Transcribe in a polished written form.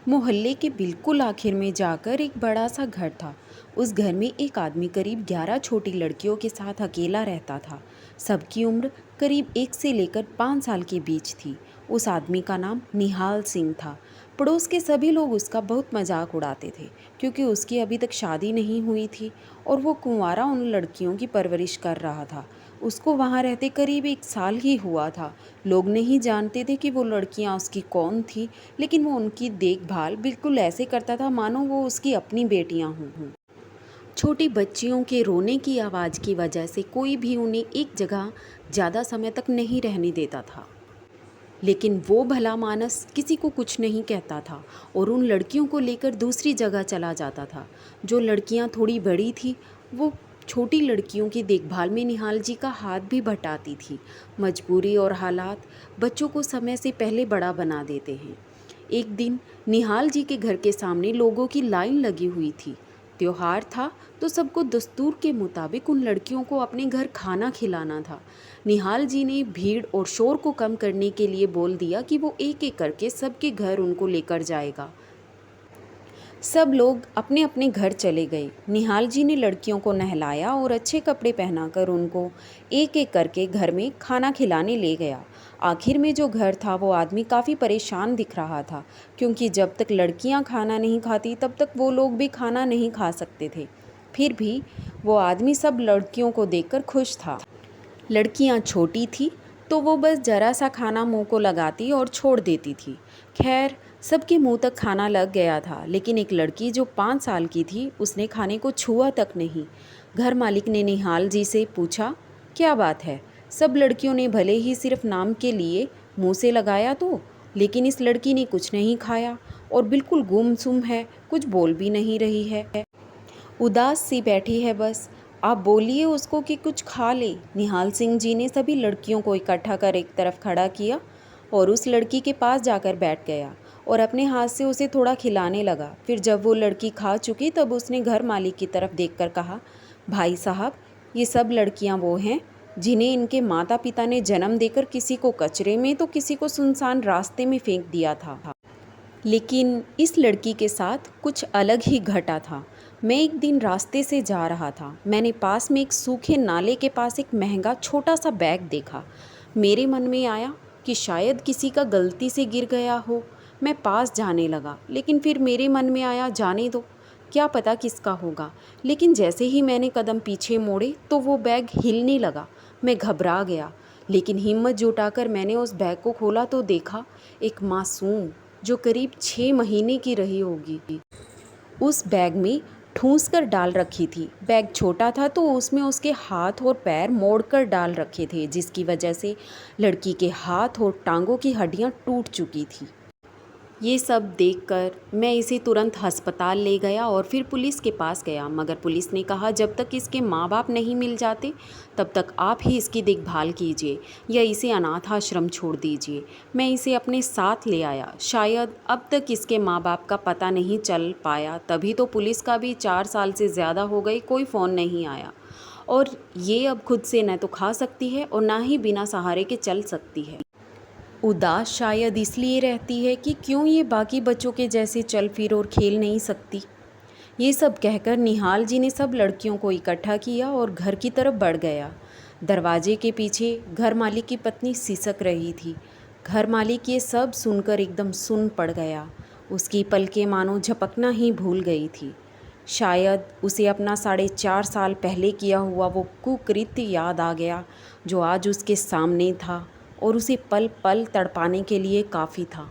मोहल्ले के बिल्कुल आखिर में जाकर एक बड़ा सा घर था। उस घर में एक आदमी करीब 11 छोटी लड़कियों के साथ अकेला रहता था। सबकी उम्र करीब 1 से लेकर 5 साल के बीच थी। उस आदमी का नाम निहाल सिंह था। पड़ोस के सभी लोग उसका बहुत मजाक उड़ाते थे, क्योंकि उसकी अभी तक शादी नहीं हुई थी और वो कुंवारा उन लड़कियों की परवरिश कर रहा था। उसको वहाँ रहते करीब 1 साल ही हुआ था। लोग नहीं जानते थे कि वो लड़कियाँ उसकी कौन थी, लेकिन वो उनकी देखभाल बिल्कुल ऐसे करता था मानो वो उसकी अपनी बेटियां हों। छोटी बच्चियों के रोने की आवाज़ की वजह से कोई भी उन्हें एक जगह ज़्यादा समय तक नहीं रहने देता था, लेकिन वो भला मानस किसी को कुछ नहीं कहता था और उन लड़कियों को लेकर दूसरी जगह चला जाता था। जो लड़कियां थोड़ी बड़ी थी, वो छोटी लड़कियों की देखभाल में निहाल जी का हाथ भी बटाती थी। मजबूरी और हालात बच्चों को समय से पहले बड़ा बना देते हैं। एक दिन निहाल जी के घर के सामने लोगों की लाइन लगी हुई थी। त्योहार था, तो सबको दस्तूर के मुताबिक उन लड़कियों को अपने घर खाना खिलाना था। निहाल जी ने भीड़ और शोर को कम करने के लिए बोल दिया कि वो एक एक करके सबके घर उनको लेकर जाएगा। सब लोग अपने अपने घर चले गए। निहाल जी ने लड़कियों को नहलाया और अच्छे कपड़े पहनाकर उनको एक एक करके घर में खाना खिलाने ले गया। आखिर में जो घर था, वो आदमी काफ़ी परेशान दिख रहा था, क्योंकि जब तक लड़कियां खाना नहीं खाती तब तक वो लोग भी खाना नहीं खा सकते थे। फिर भी वो आदमी सब लड़कियों को देखकर खुश था। लड़कियां छोटी थी, तो वो बस ज़रा सा खाना मुंह को लगाती और छोड़ देती थी। खैर, सबके मुंह तक खाना लग गया था, लेकिन एक लड़की जो 5 साल की थी, उसने खाने को छुआ तक नहीं। घर मालिक ने निहाल जी से पूछा, क्या बात है? सब लड़कियों ने भले ही सिर्फ नाम के लिए मुंह से लगाया तो, लेकिन इस लड़की ने कुछ नहीं खाया और बिल्कुल गुमसुम है, कुछ बोल भी नहीं रही है, उदास सी बैठी है बस। आप बोलिए उसको कि कुछ खा ले। निहाल सिंह जी ने सभी लड़कियों को इकट्ठा कर एक तरफ खड़ा किया और उस लड़की के पास जाकर बैठ गया और अपने हाथ से उसे थोड़ा खिलाने लगा। फिर जब वो लड़की खा चुकी, तब उसने घर मालिक की तरफ देखकर कहा, भाई साहब, ये सब लड़कियां वो हैं जिन्हें इनके माता पिता ने जन्म देकर किसी को कचरे में तो किसी को सुनसान रास्ते में फेंक दिया था। लेकिन इस लड़की के साथ कुछ अलग ही घटा था। मैं एक दिन रास्ते से जा रहा था। मैंने पास में एक सूखे नाले के पास एक महंगा छोटा सा बैग देखा। मेरे मन में आया कि शायद किसी का गलती से गिर गया हो। मैं पास जाने लगा, लेकिन फिर मेरे मन में आया, जाने दो, क्या पता किसका होगा। लेकिन जैसे ही मैंने कदम पीछे मोड़े तो वो बैग हिलने लगा। मैं घबरा गया, लेकिन हिम्मत जुटाकर मैंने उस बैग को खोला तो देखा एक मासूम जो करीब 6 महीने की रही होगी, उस बैग में ठूंस कर डाल रखी थी। बैग छोटा था, तो उसमें उसके हाथ और पैर मोड़कर डाल रखे थे, जिसकी वजह से लड़की के हाथ और टांगों की हड्डियां टूट चुकी थी। ये सब देखकर मैं इसे तुरंत अस्पताल ले गया और फिर पुलिस के पास गया, मगर पुलिस ने कहा जब तक इसके माँ बाप नहीं मिल जाते तब तक आप ही इसकी देखभाल कीजिए या इसे अनाथ आश्रम छोड़ दीजिए। मैं इसे अपने साथ ले आया। शायद अब तक इसके माँ बाप का पता नहीं चल पाया, तभी तो पुलिस का भी 4 साल से ज़्यादा हो गई, कोई फ़ोन नहीं आया। और ये अब खुद से न तो खा सकती है और ना ही बिना सहारे के चल सकती है। उदास शायद इसलिए रहती है कि क्यों ये बाकी बच्चों के जैसे चल फिर और खेल नहीं सकती। ये सब कहकर निहाल जी ने सब लड़कियों को इकट्ठा किया और घर की तरफ बढ़ गया। दरवाजे के पीछे घर मालिक की पत्नी सिसक रही थी। घर मालिक ये सब सुनकर एकदम सुन पड़ गया। उसकी पलकें मानो झपकना ही भूल गई थी। शायद उसे अपना 4.5 साल पहले किया हुआ वो कुकृत्य याद आ गया, जो आज उसके सामने था और उसे पल पल तड़पाने के लिए काफ़ी था।